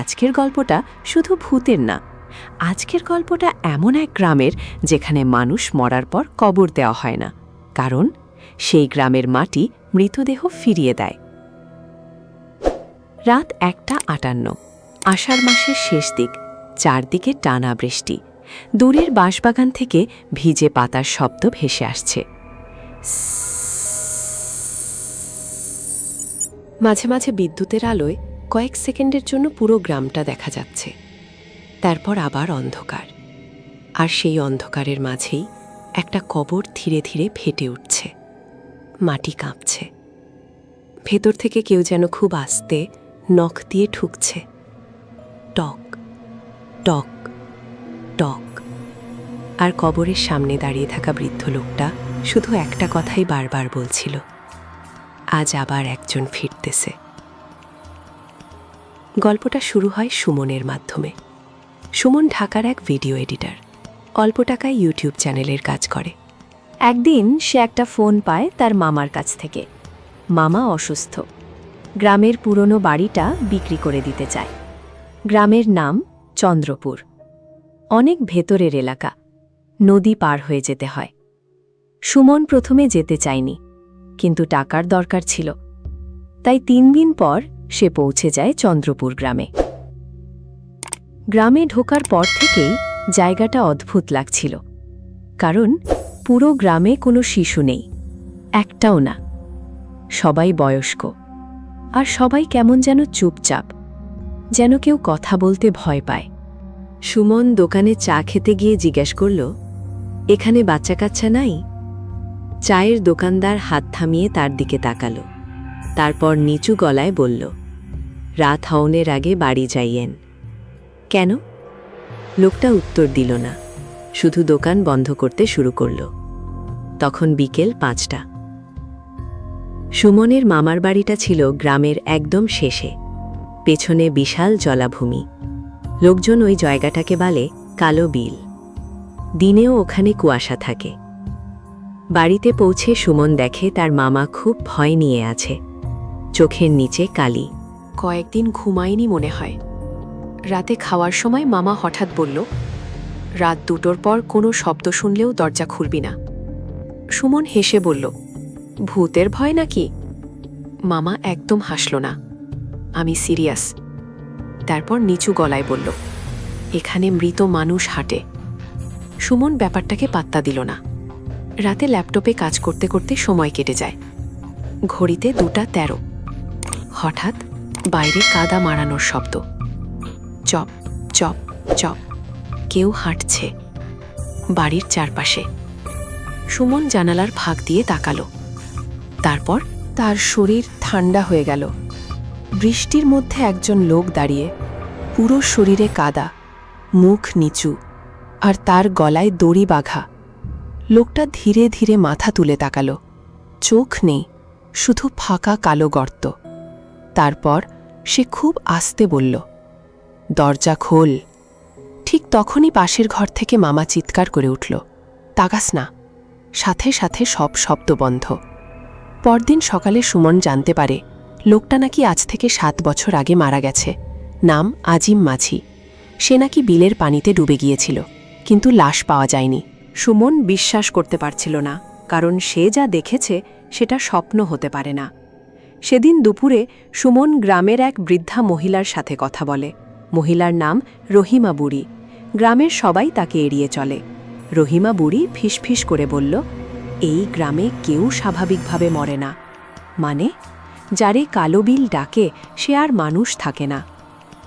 আজকের গল্পটা শুধু ভূতের না, আজকের গল্পটা এমন এক গ্রামের যেখানে মানুষ মরার পর কবর দেওয়া হয় না, কারণ সেই গ্রামের মাটি মৃতদেহ ফিরিয়ে দেয়। রাত 1:58, আষাঢ় মাসের শেষ দিক, চারদিকে টানা বৃষ্টি। দূরের বাঁশবাগান থেকে ভিজে পাতার শব্দ ভেসে আসছে। মাঝে মাঝে বিদ্যুতের আলোয় কয়েক সেকেন্ডের জন্য পুরো গ্রামটা দেখা যাচ্ছে, তারপর আবার অন্ধকার। আর সেই অন্ধকারের মাঝেই একটা কবর ধীরে ধীরে ফেটে উঠছে। মাটি কাঁপছে, ভেতর থেকে কেউ যেন খুব আস্তে নখ দিয়ে ঠুকছে। টক টক টক। আর কবরের সামনে দাঁড়িয়ে থাকা বৃদ্ধ লোকটা শুধু একটা কথাই বারবার বলছিল, আজ আবার একজন ফিরতেছে। গল্পটা শুরু হয় সুমনের মাধ্যমে। সুমন ঢাকার এক ভিডিও এডিটর, অল্প টাকায় ইউটিউব চ্যানেলের কাজ করে। একদিন সে একটা ফোন পায় তার মামার কাছ থেকে। মামা অসুস্থ, গ্রামের পুরনো বাড়িটা বিক্রি করে দিতে চায়। গ্রামের নাম চন্দ্রপুর, অনেক ভেতরের এলাকা, নদী পার হয়ে যেতে হয়। সুমন প্রথমে যেতে চায়নি, কিন্তু টাকার দরকার ছিল, তাই 3 দিন পর সে পৌঁছে যায় চন্দ্রপুর গ্রামে। গ্রামে ঢোকার পর থেকেই জায়গাটা অদ্ভুত লাগছিল, কারণ পুরো গ্রামে কোনো শিশু নেই, একটাও না। সবাই বয়স্ক, আর সবাই কেমন যেন চুপচাপ, যেন কেউ কথা বলতে ভয় পায়। সুমন দোকানে চা খেতে গিয়ে জিজ্ঞেস করল, এখানে বাচ্চা কাচ্চা নাই? চায়ের দোকানদার হাত থামিয়ে তার দিকে তাকালো, তারপর নিচু গলায় বলল, রাত হওনের আগে বাড়ি যাইয়েন। কেন? লোকটা উত্তর দিল না, শুধু দোকান বন্ধ করতে শুরু করল। তখন বিকেল 5টা। সুমনের মামার বাড়িটা ছিল গ্রামের একদম শেষে, পেছনে বিশাল জলাভূমি। লোকজন ওই জায়গাটাকে বলে কালো বিল। দিনেও ওখানে কুয়াশা থাকে। বাড়িতে পৌঁছে সুমন দেখে তার মামা খুব ভয় নিয়ে আছে, চোখের নিচে কালি। কয়েকদিন ঘুমায়নি মনে হয়। রাতে খাওয়ার সময় মামা হঠাৎ বলল, রাত 2টোর পর কোনো শব্দ শুনলেও দরজা খুলবি না। সুমন হেসে বলল, ভূতের ভয় নাকি? মামা একদম হাসল না, আমি সিরিয়াস। তারপর নিচু গলায় বলল, এখানে মৃত মানুষ হাঁটে। সুমন ব্যাপারটাকে পাত্তা দিল না। রাতে ল্যাপটপে কাজ করতে করতে সময় কেটে যায়। ঘড়িতে 2:13। হঠাৎ বাইরে কাদা মারানোর শব্দ, চপ চপ চপ। কেউ হাঁটছে বাড়ির চারপাশে। সুমন জানালার ফাঁক দিয়ে তাকালো, তারপর তার শরীর ঠান্ডা হয়ে গেল। বৃষ্টির মধ্যে একজন লোক দাঁড়িয়ে, পুরো শরীরে কাদা, মুখ নিচু, আর তার গলায় দড়ি বাঁধা। লোকটা ধীরে ধীরে মাথা তুলে তাকালো, চোখ নেই, শুধু ফাঁকা কালো গর্ত। তারপর সে খুব আস্তে বলল, দরজা খোল। ঠিক তখনই পাশের ঘর থেকে মামা চিৎকার করে উঠল, তাকাস না। সাথে সাথে সব শব্দ বন্ধ। পরদিন সকালে সুমন জানতে পারে লোকটা নাকি আজ থেকে 7 বছর আগে মারা গেছে। নাম আজিম মাঝি। সে নাকি বিলের পানিতে ডুবে গিয়েছিল, কিন্তু লাশ পাওয়া যায়নি। সুমন বিশ্বাস করতে পারছিল না, কারণ সে যা দেখেছে সেটা স্বপ্ন হতে পারে না। সেদিন দুপুরে সুমন গ্রামের এক বৃদ্ধা মহিলার সাথে কথা বলে। মহিলার নাম রহিমা বুড়ি। গ্রামের সবাই তাকে এড়িয়ে চলে। রহিমা বুড়ি ফিসফিস করে বলল, এই গ্রামে কেউ স্বাভাবিকভাবে মরে না। মানে, যারে কালো বিল ডাকে সে আর মানুষ থাকে না।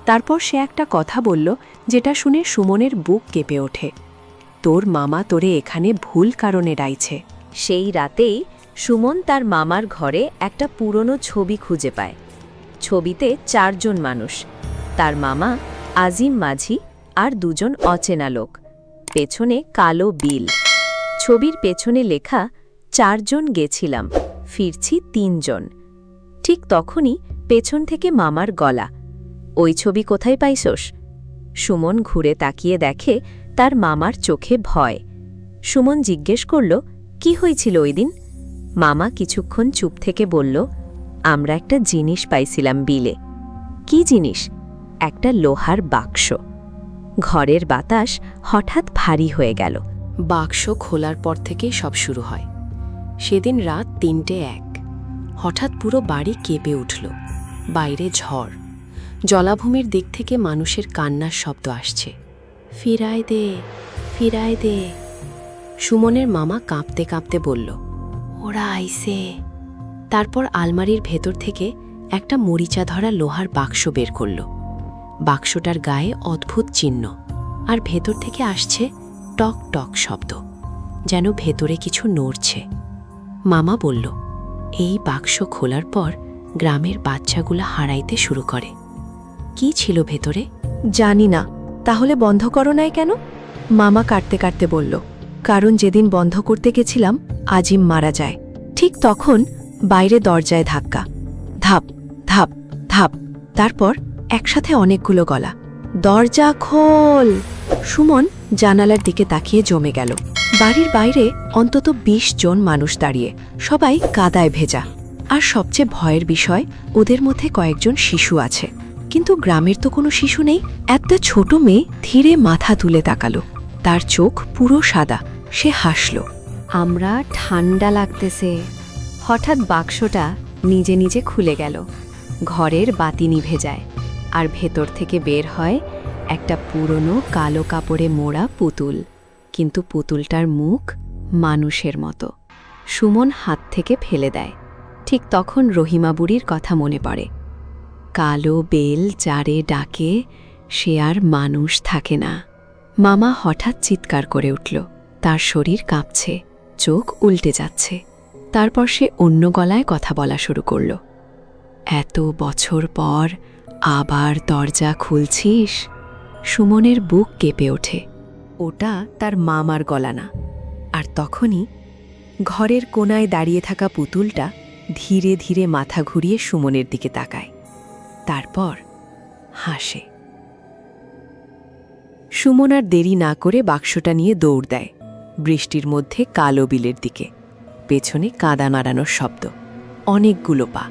তারপর সে একটা কথা বলল যেটা শুনে সুমনের বুক কেঁপে ওঠে, তোর মামা তোরে এখানে ভুল কারণে ডাইছে। সেই রাতেই সুমন তার মামার ঘরে একটা পুরনো ছবি খুঁজে পায়। ছবিতে 4 জন মানুষ, তার মামা, আজিম মাঝি আর 2 জন অচেনা লোক। পেছনে কালো বিল। ছবির পেছনে লেখা, 4 জন গেছিলাম, ফিরছি 3 জন। ঠিক তখনই পেছন থেকে মামার গলা, ওই ছবি কোথায় পাইছস? সুমন ঘুরে তাকিয়ে দেখে তার মামার চোখে ভয়। সুমন জিজ্ঞেস করল, কি হয়েছিল ওই দিন? মামা কিছুক্ষণ চুপ থেকে বলল, আমরা একটা জিনিস পাইছিলাম বিলে। কি জিনিস? একটা লোহার বাক্স। ঘরের বাতাস হঠাৎ ভারী হয়ে গেল। বাক্স খোলার পর থেকেই সব শুরু হয়। সেদিন রাত ৩:০১। হঠাৎ পুরো বাড়ি কেঁপে উঠল। বাইরে ঝড়, জলাভূমির দিক থেকে মানুষের কান্নার শব্দ আসছে। ফিরায় দে, ফিরায় দে। সুমনের মামা কাঁপতে কাঁপতে বলল, ওরা আইসে। তারপর আলমারির ভেতর থেকে একটা মরিচা ধরা লোহার বাক্স বের করল। বাক্সটার গায়ে অদ্ভুত চিহ্ন, আর ভেতর থেকে আসছে টক টক শব্দ, যেন ভেতরে কিছু নড়ছে। মামা বলল, এই বাক্স খোলার পর গ্রামের বাচ্চাগুলো হারাইতে শুরু করে। কি ছিল ভেতরে? জানি না। তাহলে বন্ধ করো নাই কেন? মামা কাটতে কাটতে বলল, কারণ যেদিন বন্ধ করতে গেছিলাম আজিম মারা যায়। ঠিক তখন বাইরে দরজায় ধাক্কা, ধাপ ধাপ ধাপ, তারপর একসাথে অনেকগুলো গলা। দরজা খোল! সুমন জানালার দিকে তাকিয়ে জমে গেল। বাড়ির বাইরে অন্তত ২০ জন মানুষ দাঁড়িয়ে, সবাই কাদায় ভেজা। আর সবচেয়ে ভয়ের বিষয়, ওদের মধ্যে কয়েকজন শিশু আছে। কিন্তু গ্রামের তো কোনো শিশু নেই। একটা ছোট মেয়ে ধীরে মাথা তুলে তাকালো। তার চোখ পুরো সাদা। সে হাসল। আমরা ঠান্ডা লাগতেছে। হঠাৎ বাক্সটা নিজে নিজে খুলে গেল। ঘরের বাতি নিভে যায়, আর ভেতর থেকে বের হয় একটা পুরনো কালো কাপড়ে মোড়া পুতুল। কিন্তু পুতুলটার মুখ মানুষের মতো। সুমন হাত থেকে ফেলে দেয়। ঠিক তখন রহিমা বুড়ির কথা মনে পড়ে। কালো বেল যারে ডাকে, সে আর মানুষ থাকে না। মামা হঠাৎ চিৎকার করে উঠল। তার শরীর কাঁপছে, চোখ উল্টে যাচ্ছে। তারপর সে অন্য গলায় কথা বলা শুরু করল। এত বছর পর আবার দরজা খুলছিস? সুমনের বুক কেঁপে ওঠে। ওটা তার মামার গলা না। আর তখনই ঘরের কোনায় দাঁড়িয়ে থাকা পুতুলটা ধীরে ধীরে মাথা ঘুরিয়ে সুমনের দিকে তাকায়। তারপর হাসে। সুমন আর দেরি না করে বাক্সটা নিয়ে দৌড় দেয় বৃষ্টির মধ্যে কালো বিলের দিকে। পেছনে কাদা নাড়ানোর শব্দ, অনেকগুলো পা,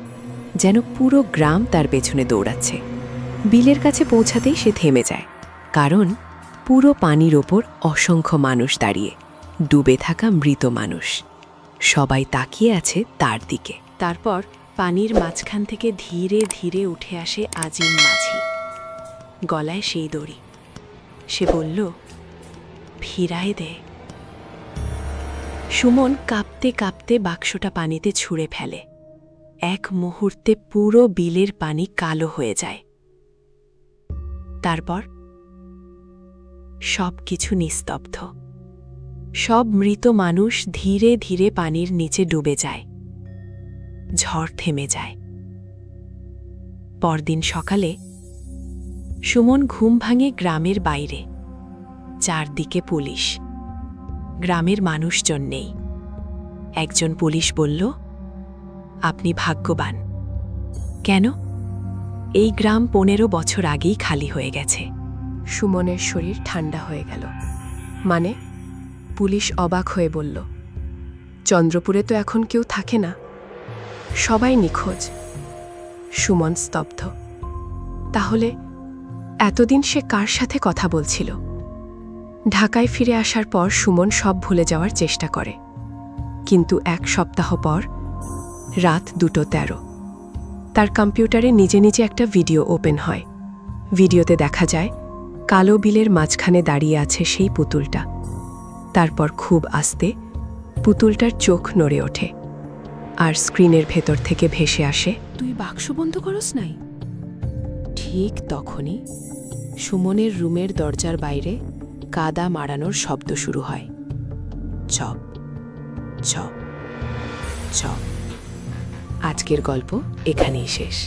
যেন পুরো গ্রাম তার পেছনে দৌড়াচ্ছে। বিলের কাছে পৌঁছাতেই সে থেমে যায়, কারণ পুরো পানির ওপর অসংখ্য মানুষ দাঁড়িয়ে, ডুবে থাকা মৃত মানুষ। সবাই তাকিয়ে আছে তার দিকে। তারপর পানির মাঝখান থেকে ধীরে ধীরে উঠে আসে আজিম মাঝি। গলায় সেই দড়ি। সে বলল, ফিরায় দে। সুমন কাঁপতে কাঁপতে বাক্সটা পানিতে ছুঁড়ে ফেলে। এক মুহূর্তে পুরো বিলের পানি কালো হয়ে যায়। তারপর সব কিছু নিস্তব্ধ। সব মৃত মানুষ ধীরে ধীরে পানির নিচে ডুবে যায়। ঝড় থেমে যায়। পরদিন সকালে সুমন ঘুম ভাঙে গ্রামের বাইরে। চারদিকে পুলিশ, গ্রামের মানুষজন নেই। একজন পুলিশ বলল, আপনি ভাগ্যবান। কেন? এই গ্রাম ১৫ বছর আগেই খালি হয়ে গেছে। সুমনের শরীর ঠান্ডা হয়ে গেল। মানে? পুলিশ অবাক হয়ে বলল, চন্দ্রপুরে তো এখন কেউ থাকে না, সবাই নিখোঁজ। সুমন স্তব্ধ। তাহলে এতদিন সে কার সাথে কথা বলছিল? ঢাকায় ফিরে আসার পর সুমন সব ভুলে যাওয়ার চেষ্টা করে। কিন্তু ১ সপ্তাহ পর রাত ২:১৩ তার কম্পিউটারে নিজে নিজে একটা ভিডিও ওপেন হয়। ভিডিওতে দেখা যায় কালো বিলের মাঝখানে দাঁড়িয়ে আছে সেই পুতুলটা। তারপর খুব আস্তে পুতুলটার চোখ নড়ে ওঠে, আর স্ক্রিনের ভেতর থেকে ভেসে আসে, তুই বাক্স বন্ধ করস নাই? ঠিক তখনই সুমনের রুমের দরজার বাইরে কাদা মারানোর শব্দ শুরু হয়। Chop chop chop. আজকের গল্প এখানেই শেষ।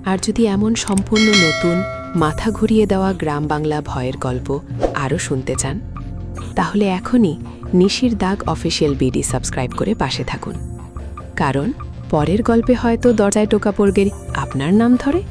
আর যদি এমন সম্পূর্ণ নতুন, মাথা ঘুরিয়ে দেওয়া গ্রাম বাংলা ভয়ের গল্প আরও শুনতে চান, তাহলে এখনই নিশির দাগ অফিসিয়াল বিডি সাবস্ক্রাইব করে পাশে থাকুন। কারণ পরের গল্পে হয়তো দরজায় টোকা পড়বে আপনার নাম ধরে।